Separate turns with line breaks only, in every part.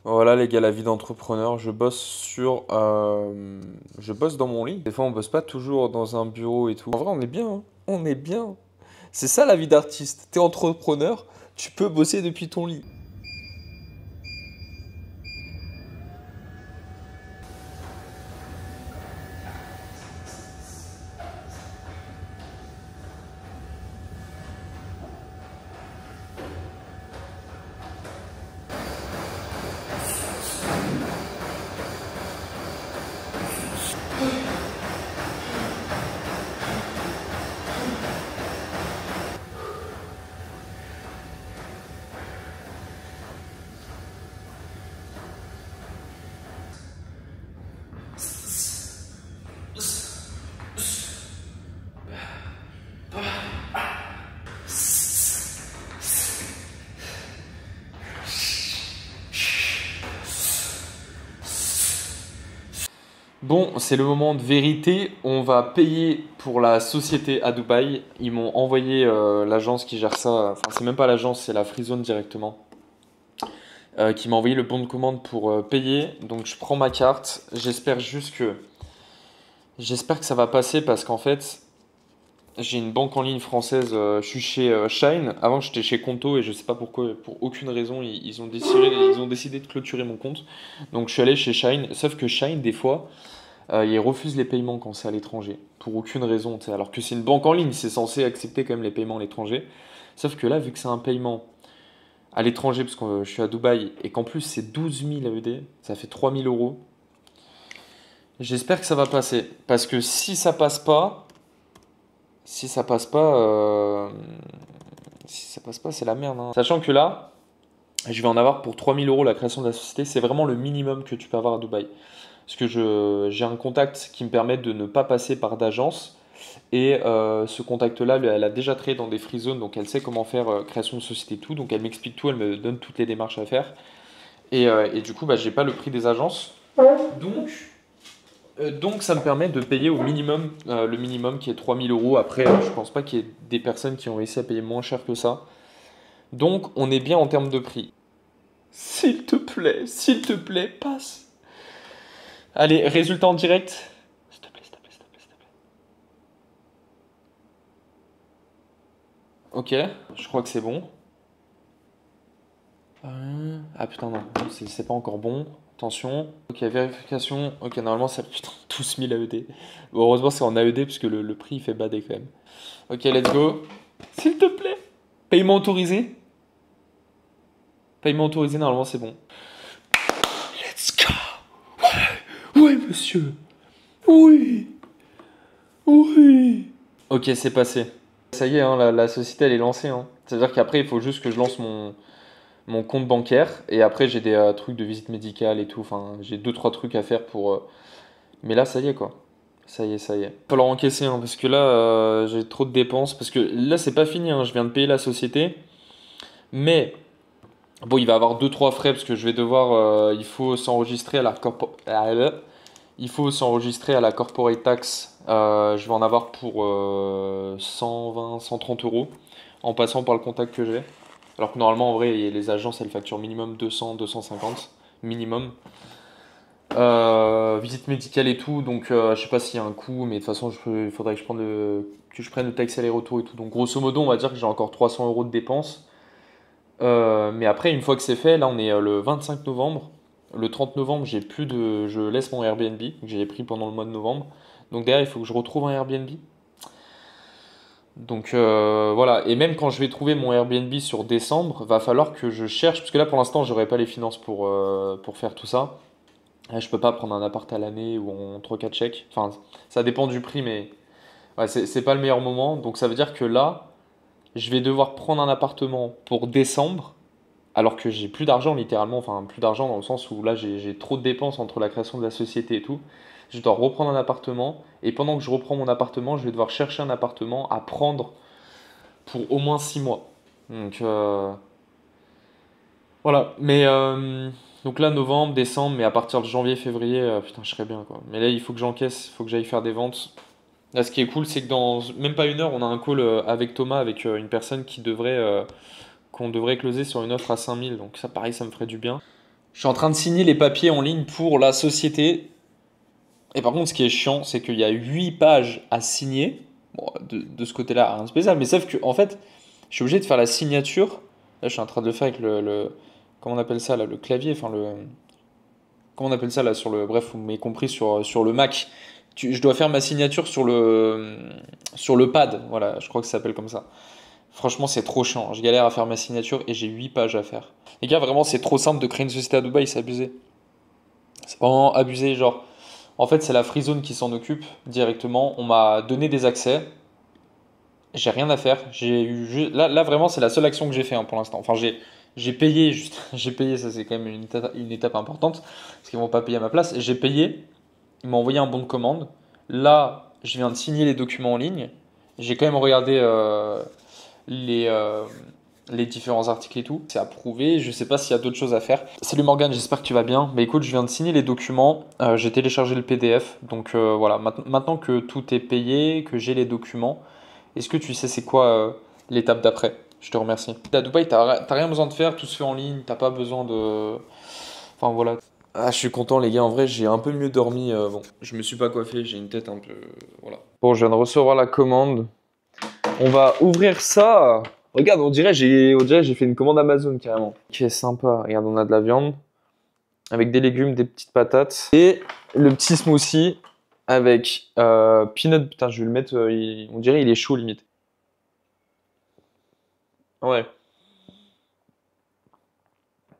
Voilà les gars, la vie d'entrepreneur, je bosse dans mon lit. Des fois on bosse pas toujours dans un bureau et tout. En vrai on est bien, hein. On est bien. C'est ça la vie d'artiste. T'es entrepreneur, tu peux bosser depuis ton lit. Bon, c'est le moment de vérité. On va payer pour la société à Dubaï. Ils m'ont envoyé l'agence qui gère ça. Enfin, c'est même pas l'agence, c'est la Freezone directement. Qui m'a envoyé le bon de commande pour payer. Donc je prends ma carte. J'espère que ça va passer parce qu'en fait, j'ai une banque en ligne française. Je suis chez Shine. Avant, j'étais chez Conto et je sais pas pourquoi, pour aucune raison, ils ont décidé de clôturer mon compte. Donc je suis allé chez Shine. Sauf que Shine, des fois, ils refusent les paiements quand c'est à l'étranger. Pour aucune raison, tu sais. Alors que c'est une banque en ligne, c'est censé accepter quand même les paiements à l'étranger. Sauf que là, vu que c'est un paiement à l'étranger, parce que je suis à Dubaï, et qu'en plus c'est 12 000 AED, ça fait 3 000 euros. J'espère que ça va passer. Parce que si ça passe pas, si ça passe pas, c'est la merde, hein. Sachant que là, je vais en avoir pour 3 000 euros la création de la société. C'est vraiment le minimum que tu peux avoir à Dubaï. Parce que j'ai un contact qui me permet de ne pas passer par d'agence. Et ce contact-là, elle a déjà travaillé dans des free zones, donc elle sait comment faire création de société et tout. Donc elle m'explique tout, elle me donne toutes les démarches à faire. Et du coup, bah, j'ai pas le prix des agences. Donc, donc ça me permet de payer au minimum, le minimum qui est 3 000 euros. Après, je pense pas qu'il y ait des personnes qui ont réussi à payer moins cher que ça. Donc on est bien en termes de prix. S'il te plaît, passe. Allez, résultat en direct. S'il te plaît, s'il te plaît, s'il te plaît, s'il te plaît. Ok, je crois que c'est bon. Ah putain, non, c'est pas encore bon. Attention. Ok, vérification. Ok, normalement, ça putain, 12 000 AED. Bon, heureusement, c'est en AED puisque le prix il fait bader quand même. Ok, let's go. S'il te plaît. Paiement autorisé. Paiement autorisé, normalement, c'est bon. Let's go. Oui, monsieur. Oui. Oui. Ok, c'est passé. Ça y est, hein, la société, elle est lancée, hein. C'est-à-dire qu'après, il faut juste que je lance mon compte bancaire et après j'ai des trucs de visite médicale et tout, enfin j'ai deux trois trucs à faire pour mais là ça y est quoi, ça y est, ça y est, faut leur encaisser, hein, parce que là j'ai trop de dépenses, parce que là c'est pas fini, hein, je viens de payer la société, mais bon, il va y avoir deux trois frais parce que je vais devoir il faut s'enregistrer à la il faut s'enregistrer à la corporate tax. Je vais en avoir pour 120 130 euros en passant par le contact que j'ai. Alors que normalement, en vrai, les agences, elles facturent minimum 200, 250, minimum. Visite médicale et tout, donc je sais pas s'il y a un coût, mais de toute façon, il faudrait que je prenne le taxi aller-retour et tout. Donc grosso modo, on va dire que j'ai encore 300 euros de dépenses. Mais après, une fois que c'est fait, là, on est le 25 novembre. Le 30 novembre, je laisse mon Airbnb que j'ai pris pendant le mois de novembre. Donc derrière, il faut que je retrouve un Airbnb. Donc voilà, et même quand je vais trouver mon Airbnb sur décembre, va falloir que je cherche, parce que là pour l'instant j'aurais pas les finances pour faire tout ça. Là, je peux pas prendre un appart à l'année ou en 3-4 chèques. Enfin, ça dépend du prix, mais ouais, c'est pas le meilleur moment. Donc ça veut dire que là, je vais devoir prendre un appartement pour décembre, alors que j'ai plus d'argent littéralement, enfin plus d'argent dans le sens où là j'ai trop de dépenses entre la création de la société et tout. Je dois reprendre un appartement, et pendant que je reprends mon appartement, je vais devoir chercher un appartement à prendre pour au moins 6 mois. Donc voilà, mais donc là novembre, décembre, mais à partir de janvier, février, putain je serais bien quoi. Mais là il faut que j'encaisse, il faut que j'aille faire des ventes. Là ce qui est cool c'est que dans même pas une heure on a un call avec Thomas, avec une personne qu'on devrait closer sur une offre à 5 000, donc ça pareil ça me ferait du bien. Je suis en train de signer les papiers en ligne pour la société. Et par contre, ce qui est chiant, c'est qu'il y a 8 pages à signer. Bon, de ce côté-là, rien de spécial. Mais sauf que, en fait, je suis obligé de faire la signature. Là, je suis en train de le faire avec comment on appelle ça là, le clavier, enfin le. Comment on appelle ça là sur le. Bref, vous m'avez compris sur le Mac. Je dois faire ma signature sur le pad. Voilà, je crois que ça s'appelle comme ça. Franchement, c'est trop chiant. Je galère à faire ma signature et j'ai 8 pages à faire. Les gars, vraiment, c'est trop simple de créer une société à Dubaï, c'est abusé. C'est vraiment abusé. Genre, en fait, c'est la Free Zone qui s'en occupe directement. On m'a donné des accès. J'ai rien à faire. Là, vraiment, c'est la seule action que j'ai fait hein, pour l'instant. Enfin, j'ai payé, juste, j'ai payé, ça c'est quand même une étape importante, parce qu'ils vont pas payer à ma place. J'ai payé, ils m'ont envoyé un bon de commande. Là, je viens de signer les documents en ligne. J'ai quand même regardé les, euh, les différents articles et tout. C'est approuvé, je sais pas s'il y a d'autres choses à faire. Salut Morgane, j'espère que tu vas bien. Mais écoute, je viens de signer les documents, j'ai téléchargé le PDF. Donc voilà, maintenant que tout est payé, que j'ai les documents, est-ce que tu sais c'est quoi l'étape d'après? Je te remercie. À Dubaï, t'as rien besoin de faire, tout se fait en ligne, t'as pas besoin de... Enfin voilà. Ah, je suis content les gars, en vrai j'ai un peu mieux dormi. Bon, je me suis pas coiffé, j'ai une tête un peu... Voilà. Bon, je viens de recevoir la commande. On va ouvrir ça. Regarde, on dirait j'ai fait une commande Amazon carrément. Ok, sympa. Regarde, on a de la viande avec des légumes, des petites patates et le petit smoothie avec peanut. Putain, je vais le mettre. On dirait il est chaud limite. Ouais.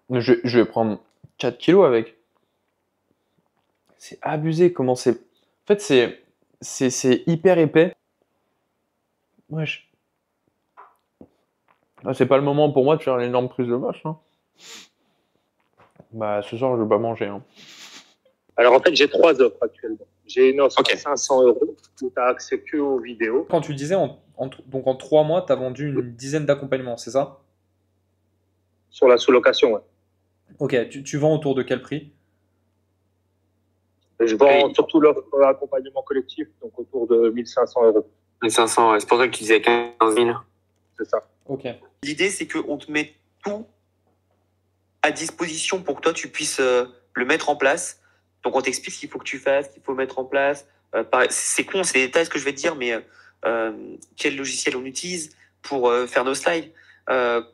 Je vais prendre 4 kilos avec. C'est abusé comment c'est. En fait, c'est hyper épais. Wesh. Ah, c'est pas le moment pour moi de faire une énorme prise de vache. Hein. Bah, ce soir, je vais pas manger. Hein.
Alors en fait, j'ai 3 offres actuellement. J'ai une offre à 500 € où tu as accès que aux vidéos.
Quand tu disais, donc en 3 mois, tu as vendu une dizaine d'accompagnements, c'est ça?
Sur la sous-location, ouais.
Ok, tu vends autour de quel prix?
Je vends surtout l'offre accompagnement collectif, donc autour de 1500 €.
1500, ouais. C'est pour ça que tu disais 15 000.
C'est ça.
Ok.
L'idée, c'est qu'on te met tout à disposition pour que toi, tu puisses le mettre en place. Donc, on t'explique ce qu'il faut que tu fasses, qu'il faut mettre en place. C'est con, c'est des détails ce que je vais te dire, mais quel logiciel on utilise pour faire nos slides,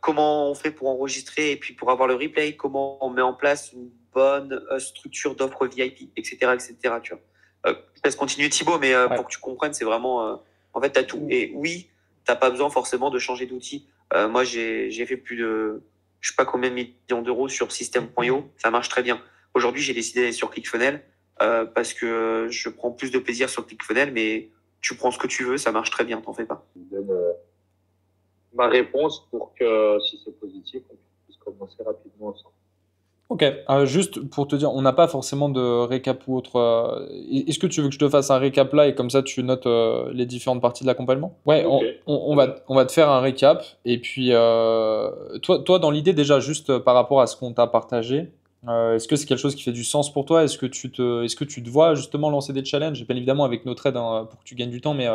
comment on fait pour enregistrer et puis pour avoir le replay, comment on met en place une bonne structure d'offre VIP, etc., etc. Tu vois. Je laisse continuer Thibaut, mais
Ouais.
pour que tu comprennes, c'est vraiment... en fait, tu as tout. Et oui, tu n'as pas besoin forcément de changer d'outil. Moi, j'ai fait plus de... Je sais pas combien de millions d'euros sur System.io. Ça marche très bien. Aujourd'hui, j'ai décidé d'aller sur ClickFunnels parce que je prends plus de plaisir sur ClickFunnels, mais tu prends ce que tu veux, ça marche très bien, t'en fais pas.
Je donne ma réponse pour que, si c'est positif, on puisse commencer rapidement ensemble.
Ok, juste pour te dire, on n'a pas forcément de récap ou autre. Est-ce que tu veux que je te fasse un récap là et comme ça tu notes les différentes parties de l'accompagnement? Ouais,
Ok.
on va te faire un récap. Et puis, toi, dans l'idée déjà, juste par rapport à ce qu'on t'a partagé, est-ce que c'est quelque chose qui fait du sens pour toi? Est-ce que tu te vois justement lancer des challenges? Bien évidemment avec notre aide hein, pour que tu gagnes du temps, mais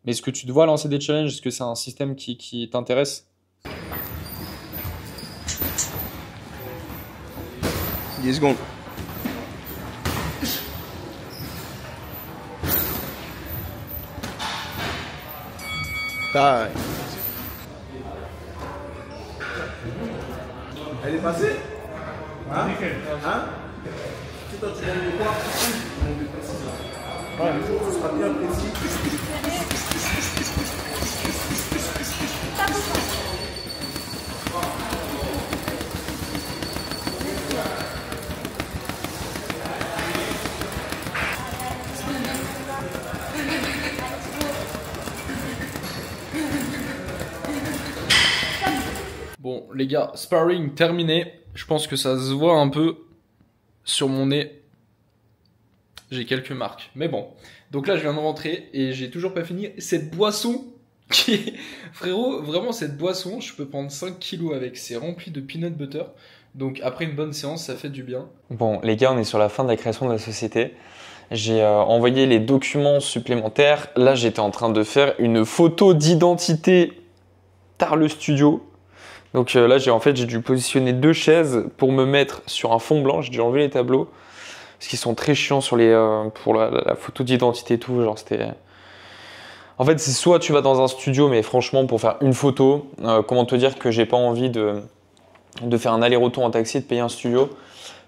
est-ce que tu te vois lancer des challenges? Est-ce que c'est un système qui t'intéresse?
10 secondes. Taille. Elle est passée? Hein? Hein? Tu toi tu manges de quoi? Je mange de précis. Ouais, le jour où ce sera bien précis.
Bon, les gars, sparring terminé. Je pense que ça se voit un peu sur mon nez. J'ai quelques marques. Mais bon. Donc là, je viens de rentrer et j'ai toujours pas fini. Cette boisson qui... Frérot, vraiment, cette boisson, je peux prendre 5 kilos avec. C'est rempli de peanut butter. Donc après une bonne séance, ça fait du bien. Bon, les gars, on est sur la fin de la création de la société. J'ai envoyé les documents supplémentaires. Là, j'étais en train de faire une photo d'identité tard le studio. Donc là, j'ai dû positionner 2 chaises pour me mettre sur un fond blanc. J'ai dû enlever les tableaux parce qu'ils sont très chiants sur pour la photo d'identité et tout. Genre, c'était... En fait, c'est soit tu vas dans un studio, mais franchement, pour faire une photo, comment te dire que j'ai pas envie de faire un aller-retour en taxi et de payer un studio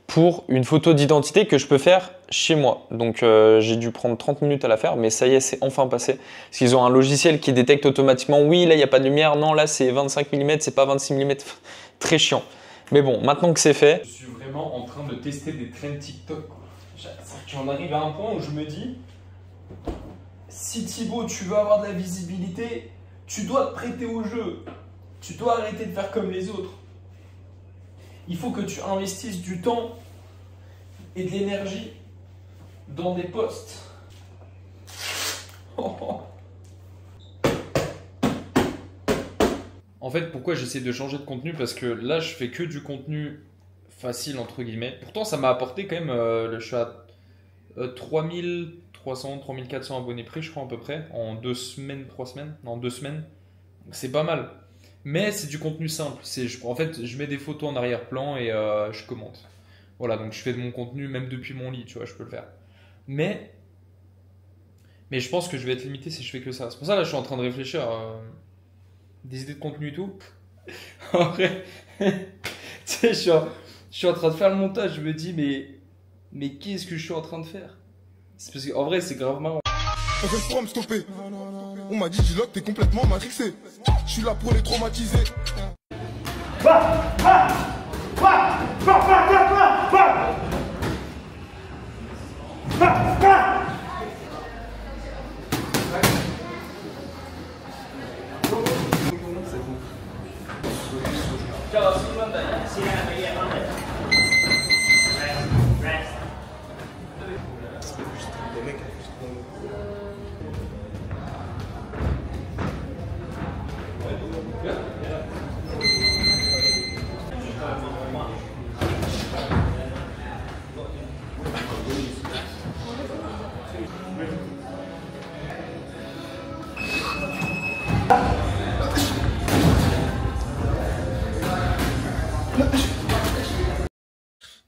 pour une photo d'identité que je peux faire chez moi. Donc j'ai dû prendre 30 minutes à la faire, mais ça y est, c'est enfin passé. Parce qu'ils ont un logiciel qui détecte automatiquement, oui, là, il n'y a pas de lumière, non, là, c'est 25 mm, c'est pas 26 mm. Très chiant. Mais bon, maintenant que c'est fait... Je suis vraiment en train de tester des trends TikTok. J'en arrive à un point où je me dis, si Thibaut, tu veux avoir de la visibilité, tu dois te prêter au jeu. Tu dois arrêter de faire comme les autres. Il faut que tu investisses du temps et de l'énergie dans des posts. En fait, pourquoi j'essaie de changer de contenu? Parce que là, je fais que du contenu facile, entre guillemets. Pourtant, ça m'a apporté quand même, je suis à 3300, 3400 abonnés près, je crois, à peu près, en 2 semaines, 3 semaines, non, 2 semaines. Donc, c'est pas mal. Mais c'est du contenu simple. En fait, je mets des photos en arrière-plan et je commente. Voilà, donc je fais de mon contenu même depuis mon lit, tu vois, je peux le faire. Mais je pense que je vais être limité si je fais que ça. C'est pour ça, là, je suis en train de réfléchir à des idées de contenu et tout. En vrai, tu sais, je suis en train de faire le montage, je me dis, mais qu'est-ce que je suis en train de faire? C'est parce qu'en vrai, c'est grave marrant.
On fait le pour me stopper. On m'a dit, J-Lock, t'es complètement matrixé. Je suis là pour les traumatiser.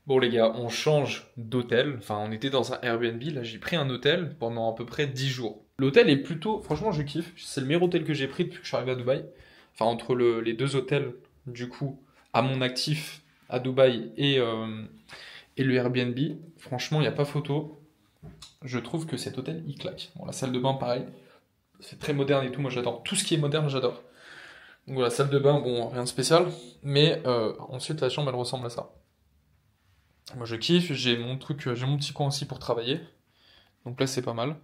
Bon les gars, on change d'hôtel, enfin on était dans un Airbnb, là j'ai pris un hôtel pendant à peu près 10 jours. L'hôtel est plutôt, franchement je kiffe, c'est le meilleur hôtel que j'ai pris depuis que je suis arrivé à Dubaï. Enfin entre les 2 hôtels du coup à mon actif à Dubaï et le Airbnb, franchement il n'y a pas photo. Je trouve que cet hôtel il claque. Bon la salle de bain pareil, c'est très moderne et tout, moi j'adore. Tout ce qui est moderne j'adore. Donc voilà, salle de bain, bon rien de spécial, mais ensuite la chambre elle ressemble à ça. Moi je kiffe, j'ai mon petit coin aussi pour travailler. Donc là c'est pas mal.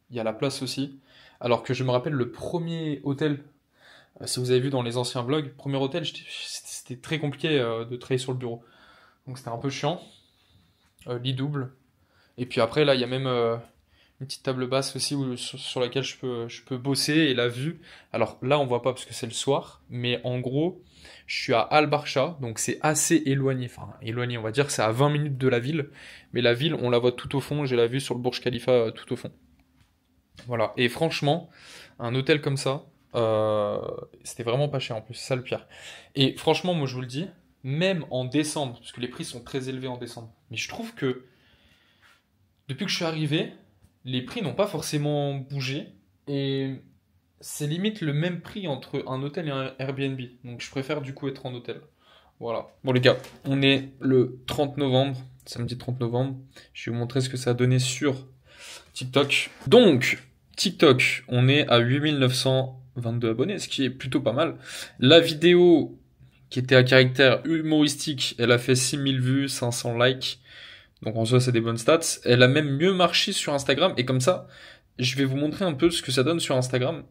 Il y a la place aussi. Alors que je me rappelle le premier hôtel, si vous avez vu dans les anciens vlogs, premier hôtel, c'était très compliqué de travailler sur le bureau. Donc c'était un peu chiant. Lit double. Et puis après là il y a même une petite table basse aussi sur laquelle je peux bosser et la vue. Alors là on voit pas parce que c'est le soir, mais en gros je suis à Al Barsha, donc c'est assez éloigné, enfin éloigné on va dire, c'est à 20 minutes de la ville, mais la ville on la voit tout au fond, j'ai la vue sur le Burj Khalifa tout au fond. Voilà, et franchement, un hôtel comme ça, c'était vraiment pas cher en plus, c'est ça le pire. Et franchement moi je vous le dis, même en décembre, parce que les prix sont très élevés en décembre, mais je trouve que depuis que je suis arrivé, les prix n'ont pas forcément bougé, et c'est limite le même prix entre un hôtel et un Airbnb. Donc je préfère du coup être en hôtel. Voilà. Bon les gars, on est le 30 novembre, samedi 30 novembre. Je vais vous montrer ce que ça a donné sur TikTok. Donc, TikTok, on est à 8922 abonnés, ce qui est plutôt pas mal. La vidéo qui était à caractère humoristique, elle a fait 6000 vues, 500 likes. Donc en soi, c'est des bonnes stats. Elle a même mieux marché sur Instagram. Et comme ça, je vais vous montrer un peu ce que ça donne sur Instagram.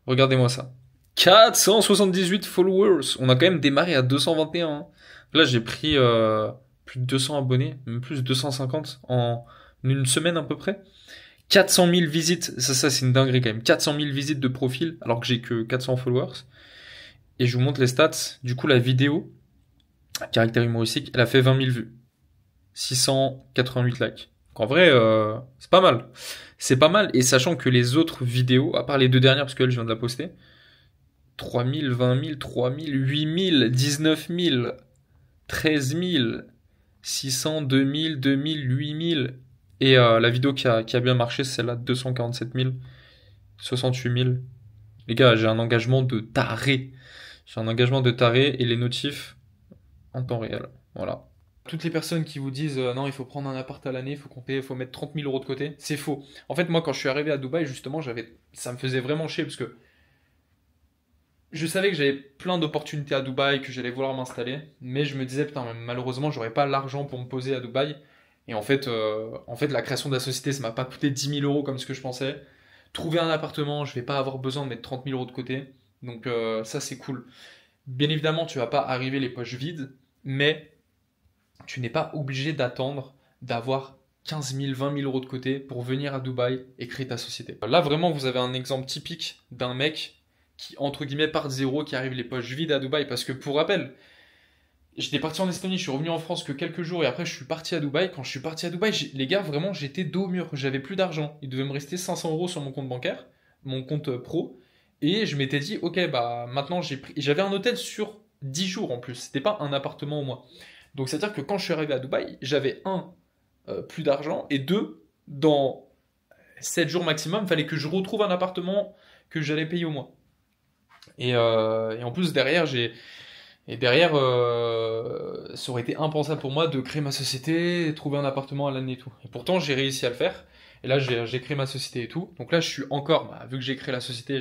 Regardez-moi ça. 478 followers. On a quand même démarré à 221. Hein. Là, j'ai pris plus de 200 abonnés, même plus de 250 en une semaine à peu près. 400 000 visites. Ça c'est une dinguerie quand même. 400 000 visites de profil, alors que j'ai que 400 followers. Et je vous montre les stats. Du coup, la vidéo, caractère humoristique, elle a fait 20 000 vues. 688 likes. Donc en vrai, c'est pas mal. C'est pas mal. Et sachant que les autres vidéos, à part les 2 dernières, parce qu'elle, je viens de la poster, 3 000, 20 000, 3 000, 8 000, 19 000, 13 000, 600, 2 000, 2 000, 8 000. Et la vidéo qui a bien marché, c'est celle-là, 247 000, 68 000. Les gars, j'ai un engagement de taré. J'ai un engagement de taré et les notifs en temps réel. Voilà. Toutes les personnes qui vous disent non, il faut prendre un appart à l'année, il faut mettre 30 000 euros de côté, c'est faux. En fait, moi, quand je suis arrivé à Dubaï, justement, ça me faisait vraiment chier parce que je savais que j'avais plein d'opportunités à Dubaï, que j'allais vouloir m'installer, mais je me disais, putain, malheureusement, j'aurais pas l'argent pour me poser à Dubaï. Et en fait, la création de la société, ça m'a pas coûté 10 000 euros comme ce que je pensais. Trouver un appartement, je vais pas avoir besoin de mettre 30 000 euros de côté. Donc ça, c'est cool. Bien évidemment, tu vas pas arriver les poches vides, mais tu n'es pas obligé d'attendre d'avoir 15 000, 20 000 euros de côté pour venir à Dubaï et créer ta société. Là, vraiment, vous avez un exemple typique d'un mec qui, entre guillemets, part de zéro, qui arrive les poches vides à Dubaï. Parce que, pour rappel, j'étais parti en Estonie, je suis revenu en France que quelques jours et après, je suis parti à Dubaï. Quand je suis parti à Dubaï, les gars, vraiment, j'étais dos au mur. J'avais plus d'argent. Il devait me rester 500 euros sur mon compte bancaire, mon compte pro. Et je m'étais dit, ok, bah maintenant, j'avais un hôtel sur 10 jours en plus. C'était pas un appartement au mois. Donc, c'est-à-dire que quand je suis arrivé à Dubaï, j'avais plus d'argent, et 2, dans 7 jours maximum, il fallait que je retrouve un appartement que j'allais payer au mois. Et en plus, derrière, ça aurait été impensable pour moi de créer ma société, et trouver un appartement à l'année et tout. Et pourtant, j'ai réussi à le faire. Et là, j'ai créé ma société et tout. Donc là, je suis encore, vu que j'ai créé la société,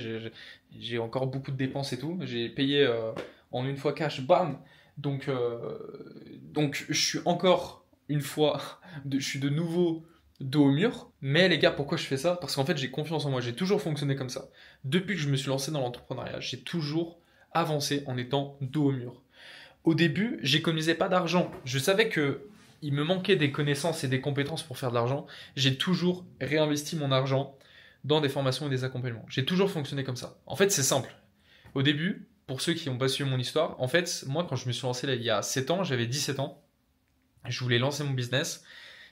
j'ai encore beaucoup de dépenses et tout. J'ai payé en une fois cash, bam. Donc je suis encore une fois, je suis de nouveau dos au mur. Mais les gars, pourquoi je fais ça? Parce qu'en fait, j'ai confiance en moi. J'ai toujours fonctionné comme ça. Depuis que je me suis lancé dans l'entrepreneuriat, j'ai toujours avancé en étant dos au mur. Au début, j'économisais pas d'argent. Je savais que il me manquait des connaissances et des compétences pour faire de l'argent. J'ai toujours réinvesti mon argent dans des formations et des accompagnements. J'ai toujours fonctionné comme ça. En fait, c'est simple. Au début, pour ceux qui n'ont pas suivi mon histoire, en fait, moi, quand je me suis lancé là, il y a 7 ans, j'avais 17 ans. Je voulais lancer mon business.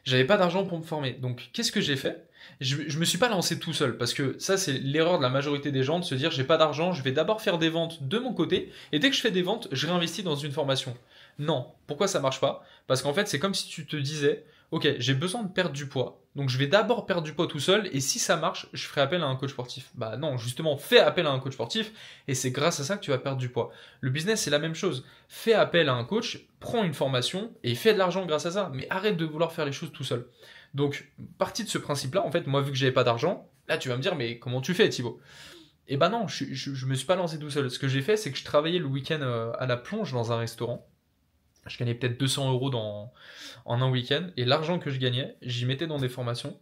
J'avais pas d'argent pour me former. Donc, qu'est-ce que j'ai fait? Je me suis pas lancé tout seul, parce que ça, c'est l'erreur de la majorité des gens, de se dire, j'ai pas d'argent, je vais d'abord faire des ventes de mon côté, et dès que je fais des ventes, je réinvestis dans une formation. Non. Pourquoi ça marche pas? Parce qu'en fait, c'est comme si tu te disais, ok, j'ai besoin de perdre du poids, donc je vais d'abord perdre du poids tout seul, et si ça marche, je ferai appel à un coach sportif. Bah non, justement, fais appel à un coach sportif, et c'est grâce à ça que tu vas perdre du poids. Le business, c'est la même chose. Fais appel à un coach, prends une formation, et fais de l'argent grâce à ça, mais arrête de vouloir faire les choses tout seul. Donc, partie de ce principe-là, en fait, moi, vu que j'avais pas d'argent, là, tu vas me dire, mais comment tu fais, Thibaut? Et bah non, je me suis pas lancé tout seul. Ce que j'ai fait, c'est que je travaillais le week-end à la plonge dans un restaurant. Je gagnais peut-être 200 euros en un week-end. Et l'argent que je gagnais, j'y mettais dans des formations.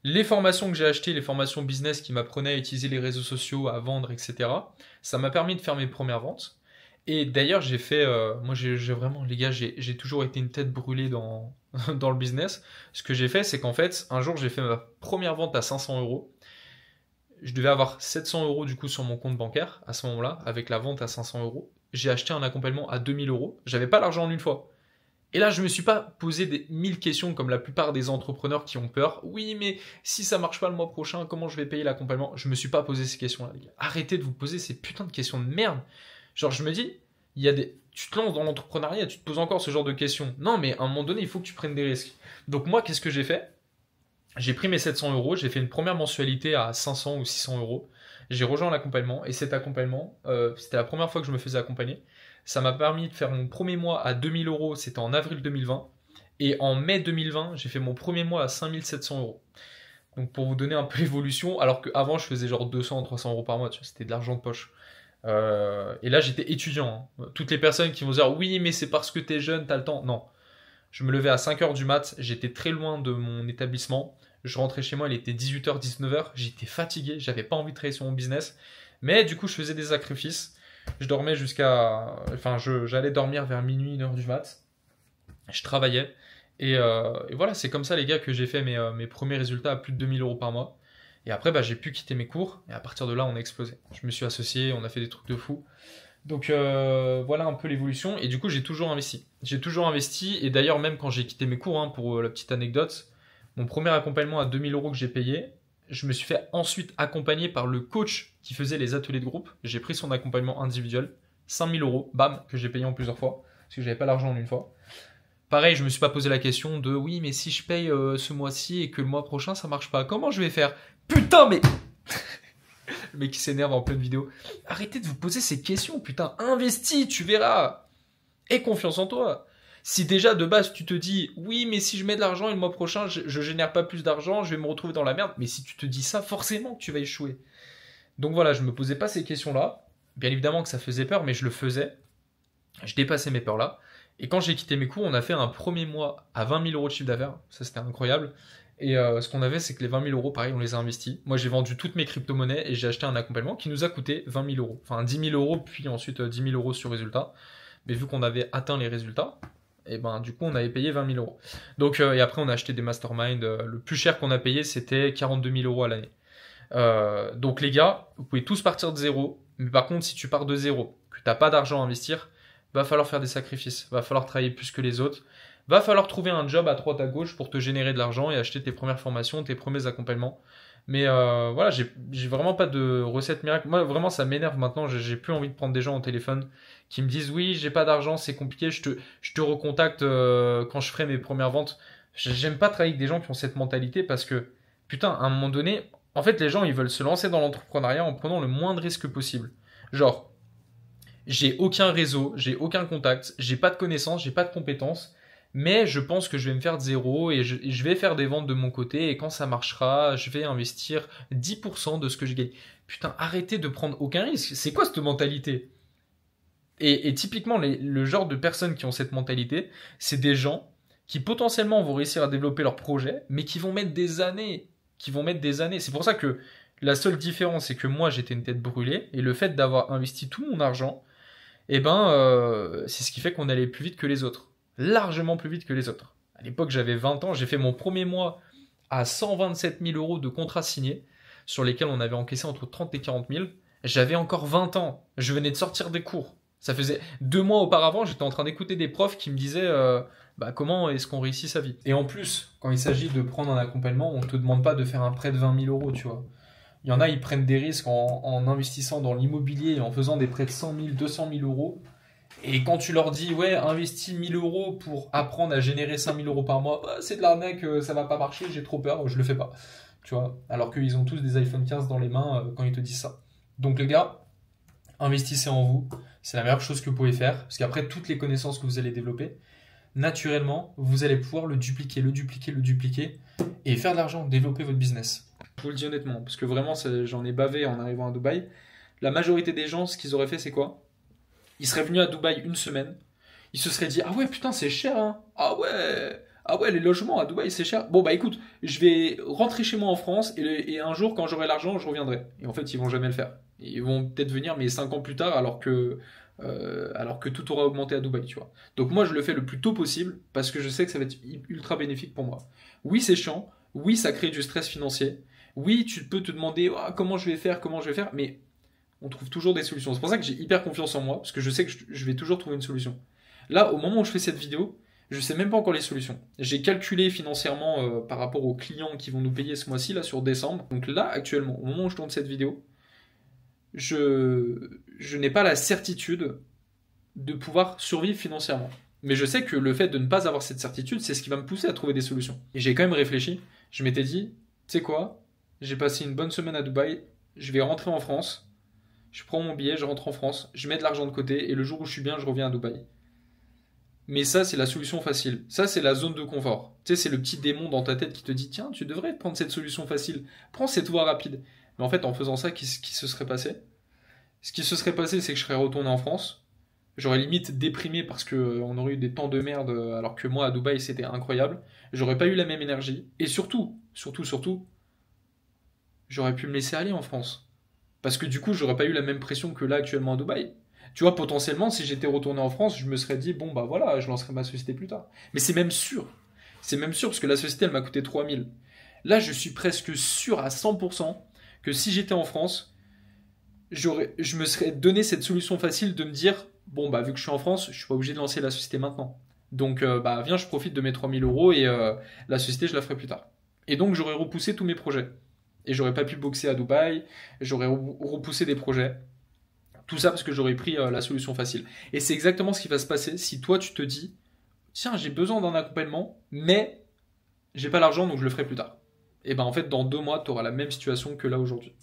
Les formations que j'ai achetées, les formations business qui m'apprenaient à utiliser les réseaux sociaux, à vendre, etc., ça m'a permis de faire mes premières ventes. Et d'ailleurs, j'ai fait... moi, j'ai vraiment... Les gars, j'ai toujours été une tête brûlée dans le business. Ce que j'ai fait, c'est qu'en fait, un jour, j'ai fait ma première vente à 500 euros. Je devais avoir 700 euros du coup sur mon compte bancaire à ce moment-là, avec la vente à 500 euros. J'ai acheté un accompagnement à 2000 euros. J'avais pas l'argent en une fois. Et là, je me suis pas posé des 1000 questions comme la plupart des entrepreneurs qui ont peur. Oui, mais si ça marche pas le mois prochain, comment je vais payer l'accompagnement? Je me suis pas posé ces questions-là, les gars. Arrêtez de vous poser ces putains de questions de merde. Genre, je me dis, tu te lances dans l'entrepreneuriat, tu te poses encore ce genre de questions. Non, mais à un moment donné, il faut que tu prennes des risques. Donc moi, qu'est-ce que j'ai fait? J'ai pris mes 700 euros, j'ai fait une première mensualité à 500 ou 600 euros. J'ai rejoint l'accompagnement, et cet accompagnement, c'était la première fois que je me faisais accompagner. Ça m'a permis de faire mon premier mois à 2000 euros, c'était en avril 2020. Et en mai 2020, j'ai fait mon premier mois à 5700 euros. Donc pour vous donner un peu l'évolution, alors qu'avant je faisais genre 200, 300 euros par mois, c'était de l'argent de poche. Et là j'étais étudiant. Toutes les personnes qui vont dire oui, mais c'est parce que t'es jeune, t'as le temps. Non. Je me levais à 5h du mat, j'étais très loin de mon établissement. Je rentrais chez moi, il était 18h, 19h. J'étais fatigué, j'avais pas envie de travailler sur mon business. Mais du coup, je faisais des sacrifices. Je dormais j'allais dormir vers minuit, 1h du mat. Je travaillais. Et voilà, c'est comme ça, les gars, que j'ai fait mes premiers résultats à plus de 2000 euros par mois. Et après, j'ai pu quitter mes cours. Et à partir de là, on a explosé. Je me suis associé, on a fait des trucs de fou. Donc voilà un peu l'évolution. Et du coup, j'ai toujours investi. Et d'ailleurs, même quand j'ai quitté mes cours, pour la petite anecdote, mon premier accompagnement à 2000 euros que j'ai payé, Je me suis fait ensuite accompagner par le coach qui faisait les ateliers de groupe. J'ai pris son accompagnement individuel, 5000 €, bam, que j'ai payé en plusieurs fois, parce que j'avais pas l'argent en une fois. Pareil, je me suis pas posé la question de oui, mais si je paye ce mois-ci et que le mois prochain ça marche pas, comment je vais faire? Putain, mais le mec qui s'énerve en pleine vidéo. Arrêtez de vous poser ces questions, putain. Investis, tu verras. Aie confiance en toi. Si déjà de base tu te dis oui, mais si je mets de l'argent et le mois prochain je génère pas plus d'argent, je vais me retrouver dans la merde. Mais si tu te dis ça, forcément que tu vas échouer. Donc voilà, je me posais pas ces questions-là. Bien évidemment que ça faisait peur, mais je le faisais. Je dépassais mes peurs-là. Et quand j'ai quitté mes cours, on a fait un premier mois à 20 000 € de chiffre d'affaires. Ça, c'était incroyable. Et ce qu'on avait, c'est que les 20 000 €, pareil, on les a investis. Moi, j'ai vendu toutes mes crypto-monnaies et j'ai acheté un accompagnement qui nous a coûté 20 000 €. Enfin, 10 000 €, puis ensuite 10 000 € sur résultat. Mais vu qu'on avait atteint les résultats, et ben, du coup, on avait payé 20 000 €. Donc, et après, on a acheté des masterminds. Le plus cher qu'on a payé, c'était 42 000 € à l'année. Donc, les gars, vous pouvez tous partir de zéro. Mais par contre, si tu pars de zéro, que tu n'as pas d'argent à investir, va falloir faire des sacrifices. Va falloir travailler plus que les autres. Va falloir trouver un job à droite à gauche pour te générer de l'argent et acheter tes premières formations, tes premiers accompagnements. Mais voilà, j'ai vraiment pas de recette miracle. Moi, vraiment, ça m'énerve maintenant. J'ai plus envie de prendre des gens au téléphone qui me disent oui, j'ai pas d'argent, c'est compliqué, je te recontacte quand je ferai mes premières ventes. J'aime pas travailler avec des gens qui ont cette mentalité parce que, putain, à un moment donné, en fait, les gens, ils veulent se lancer dans l'entrepreneuriat en prenant le moins de risques possible. Genre, j'ai aucun réseau, j'ai aucun contact, j'ai pas de connaissances, j'ai pas de compétences. Mais je pense que je vais me faire de zéro et je vais faire des ventes de mon côté et quand ça marchera, je vais investir 10% de ce que je gagne. Putain, arrêtez de prendre aucun risque. C'est quoi cette mentalité? Et typiquement, le genre de personnes qui ont cette mentalité, c'est des gens qui potentiellement vont réussir à développer leur projet, mais qui vont mettre des années. C'est pour ça que la seule différence, c'est que moi, j'étais une tête brûlée et le fait d'avoir investi tout mon argent, c'est ce qui fait qu'on allait plus vite que les autres. Largement plus vite que les autres. À l'époque, j'avais 20 ans, j'ai fait mon premier mois à 127 000 € de contrats signés, sur lesquels on avait encaissé entre 30 et 40 000. J'avais encore 20 ans, je venais de sortir des cours. Ça faisait 2 mois auparavant, j'étais en train d'écouter des profs qui me disaient comment est-ce qu'on réussit sa vie. Et en plus, quand il s'agit de prendre un accompagnement, on ne te demande pas de faire un prêt de 20 000 €, tu vois. Il y en a, ils prennent des risques en investissant dans l'immobilier et en faisant des prêts de 100 000, 200 000 €. Et quand tu leur dis, ouais, investis 1000 € pour apprendre à générer 5000 € par mois, c'est de l'arnaque, ça va pas marcher, j'ai trop peur, je le fais pas. Tu vois, alors qu'ils ont tous des iPhone 15 dans les mains quand ils te disent ça. Donc les gars, investissez en vous, c'est la meilleure chose que vous pouvez faire, parce qu'après toutes les connaissances que vous allez développer, naturellement, vous allez pouvoir le dupliquer, et faire de l'argent, développer votre business. Je vous le dis honnêtement, parce que vraiment, j'en ai bavé en arrivant à Dubaï. La majorité des gens, ce qu'ils auraient fait, c'est quoi? Ils seraient venus à Dubaï une semaine. Ils se seraient dit ah ouais putain c'est cher hein. Ah ouais les logements à Dubaï c'est cher. Bon bah écoute je vais rentrer chez moi en France et un jour quand j'aurai l'argent je reviendrai. Et en fait ils vont jamais le faire. Ils vont peut-être venir mais 5 ans plus tard alors que tout aura augmenté à Dubaï tu vois. Donc moi je le fais le plus tôt possible parce que je sais que ça va être ultra bénéfique pour moi. Oui c'est chiant. Oui ça crée du stress financier. Oui tu peux te demander comment je vais faire mais on trouve toujours des solutions. C'est pour ça que j'ai hyper confiance en moi, parce que je sais que je vais toujours trouver une solution. Là, au moment où je fais cette vidéo, je sais même pas encore les solutions. J'ai calculé financièrement par rapport aux clients qui vont nous payer ce mois-ci, là, sur décembre. Donc là, actuellement, au moment où je tourne cette vidéo, je n'ai pas la certitude de pouvoir survivre financièrement. Mais je sais que le fait de ne pas avoir cette certitude, c'est ce qui va me pousser à trouver des solutions. Et j'ai quand même réfléchi. Je m'étais dit, tu sais quoi, j'ai passé une bonne semaine à Dubaï, je vais rentrer en France. Je prends mon billet, je rentre en France, je mets de l'argent de côté et le jour où je suis bien, je reviens à Dubaï. Mais ça, c'est la solution facile. Ça, c'est la zone de confort. Tu sais, c'est le petit démon dans ta tête qui te dit tiens, tu devrais prendre cette solution facile. Prends cette voie rapide. Mais en fait, en faisant ça, qu'est-ce qui se serait passé? Ce qui se serait passé, c'est que je serais retourné en France. J'aurais limite déprimé parce qu'on aurait eu des temps de merde alors que moi, à Dubaï, c'était incroyable. J'aurais pas eu la même énergie. Et surtout, j'aurais pu me laisser aller en France. Parce que du coup, j'aurais pas eu la même pression que là actuellement à Dubaï. Tu vois, potentiellement, si j'étais retourné en France, je me serais dit, bon, bah voilà, je lancerai ma société plus tard. Mais c'est même sûr. C'est même sûr, parce que la société, elle m'a coûté 3000. Là, je suis presque sûr à 100% que si j'étais en France, je me serais donné cette solution facile de me dire, bon, bah vu que je suis en France, je suis pas obligé de lancer la société maintenant. Donc, viens, je profite de mes 3000 € et la société, je la ferai plus tard. Et donc, j'aurais repoussé tous mes projets.
Et j'aurais pas pu boxer à Dubaï, j'aurais repoussé des projets. Tout ça parce que j'aurais pris la solution facile. Et c'est exactement ce qui va se passer si toi tu te dis, tiens, j'ai besoin d'un accompagnement, mais j'ai pas l'argent donc je le ferai plus tard. Et ben en fait, dans 2 mois, tu auras la même situation que là aujourd'hui.